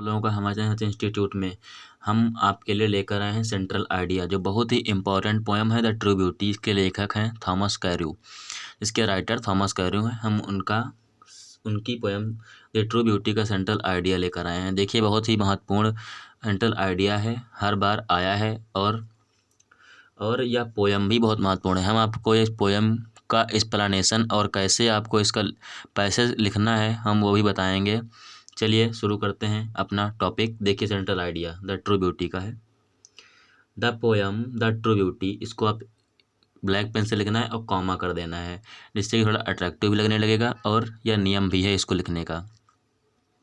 आप लोगों का हमारे साथ इंस्टीट्यूट में हम आपके लिए लेकर आए हैं सेंट्रल आइडिया, जो बहुत ही इम्पोर्टेंट पोएम है द ट्रू ब्यूटी। इसके लेखक हैं थॉमस कैर्यू, इसके राइटर थॉमस कैर्यू हैं। हम उनकी पोएम द ट्रू ब्यूटी का सेंट्रल आइडिया लेकर आए हैं। देखिए, बहुत ही महत्वपूर्ण सेंट्रल आइडिया है, हर बार आया है और यह पोएम भी बहुत महत्वपूर्ण है। हम आपको इस पोएम का एक्सप्लेनेशन और कैसे आपको इसका पैसेज लिखना है हम वो भी बताएंगे। चलिए शुरू करते हैं अपना टॉपिक। देखिए, central idea the true beauty का है। The poem the true beauty, इसको आप ब्लैक पेन से लिखना है और कॉमा कर देना है, जिससे कि थोड़ा अट्रैक्टिव भी लगने लगेगा और यह नियम भी है इसको लिखने का।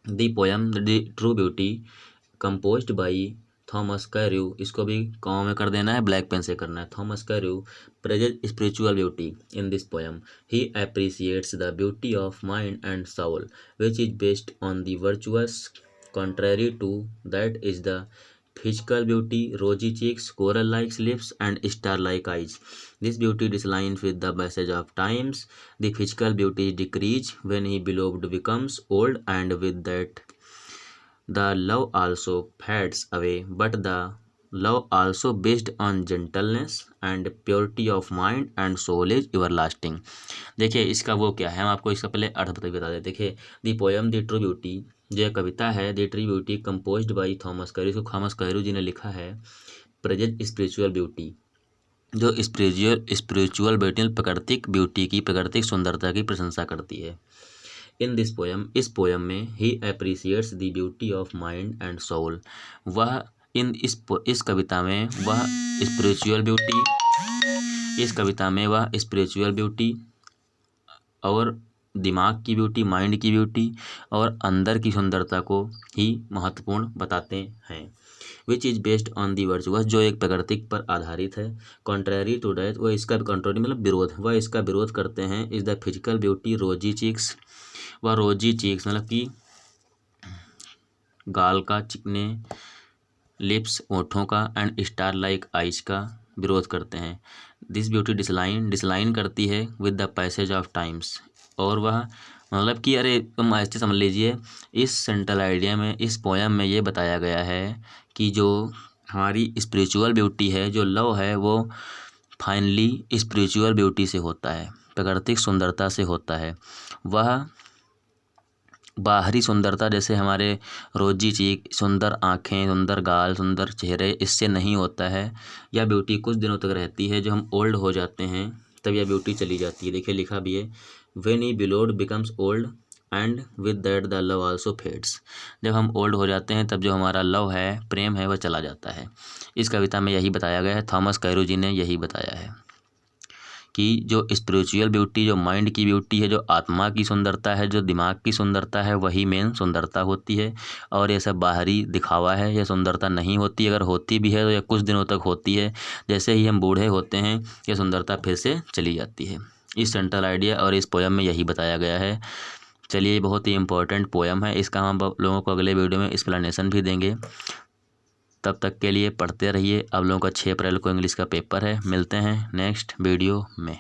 The poem the true beauty composed by Thomas Carew, इसको भी कॉमा में कर देना है, ब्लैक पेन से करना है। Thomas Carew present spiritual beauty in this poem. He appreciates the beauty of mind and soul which is based on the virtuous, contrary to that is the physical beauty, rosy cheeks, coral-like lips, and star-like eyes. This beauty declines with the passage of times. The physical beauty decreases when he beloved becomes old, and with that the love also fades away. But the love also based on gentleness and purity of mind and soul is everlasting. देखिए, इसका वो क्या है, हम आपको इसका पहले अर्थ बता दें। देखिए, the poem the true beauty, जो कविता है the true beauty composed by Thomas Carew, इसको थॉमस कैर्यू जी ने लिखा है। प्रेजेंट स्पिरिचुअल ब्यूटी, जो स्पिरिचुअल ब्यूटी प्राकृतिक ब्यूटी की, प्राकृतिक सुंदरता की प्रशंसा करती है। इन दिस पोएम, इस पोएम में he appreciates the beauty of mind and soul, वह इस कविता में वह स्पिरिचुअल ब्यूटी, इस कविता में वह स्पिरिचुअल ब्यूटी और दिमाग की ब्यूटी, माइंड की ब्यूटी और अंदर की सुंदरता को ही महत्वपूर्ण बताते हैं। Which is based on the virtuous, जो एक प्राकृतिक पर आधारित है। कॉन्ट्रेरी टू डैट, वह इसका कंट्रोरी मतलब विरोध, वह इसका विरोध करते हैं। इज़ द फिजिकल ब्यूटी रोजी चीक्स, वह रोजी चीक्स मतलब कि गाल का, चिकने लिप्स होठों का, एंड स्टार लाइक आइज का विरोध करते हैं। दिस ब्यूटी डिसलाइन करती है with the passage of times, और वह मतलब कि अरे तुम ऐसे समझ लीजिए, इस सेंट्रल आइडिया में, इस पोएम में ये बताया गया है कि जो हमारी स्पिरिचुअल ब्यूटी है, जो लव है, वो फाइनली स्पिरिचुअल ब्यूटी से होता है, प्राकृतिक सुंदरता से होता है। वह बाहरी सुंदरता, जैसे हमारे रोजी चीक, सुंदर आँखें, सुंदर गाल, सुंदर चेहरे, इससे नहीं होता है। यह ब्यूटी कुछ दिनों तक रहती है, जो हम ओल्ड हो जाते हैं तब यह ब्यूटी चली जाती है। देखिए, लिखा भी है, when he beloved becomes old and with that the love also fades, जब हम ओल्ड हो जाते हैं तब जो हमारा लव है, प्रेम है, वह चला जाता है। इस कविता में यही बताया गया है, थॉमस कैर्यू जी ने यही बताया है कि जो स्पिरिचुअल ब्यूटी, जो माइंड की ब्यूटी है, जो आत्मा की सुंदरता है, जो दिमाग की सुंदरता है, वही मेन सुंदरता होती है। और ये सब बाहरी दिखावा है, यह सुंदरता नहीं होती। अगर होती भी है तो यह कुछ दिनों तक होती है, जैसे ही हम बूढ़े होते हैं यह सुंदरता फिर से चली जाती है। इस सेंट्रल आइडिया और इस पोएम में यही बताया गया है। चलिए, बहुत ही इम्पोर्टेंट पोएम है, इसका हम लोगों को अगले वीडियो में एक्सप्लेनेशन भी देंगे। तब तक के लिए पढ़ते रहिए। आप लोगों का 6 अप्रैल को इंग्लिश का पेपर है। मिलते हैं नेक्स्ट वीडियो में।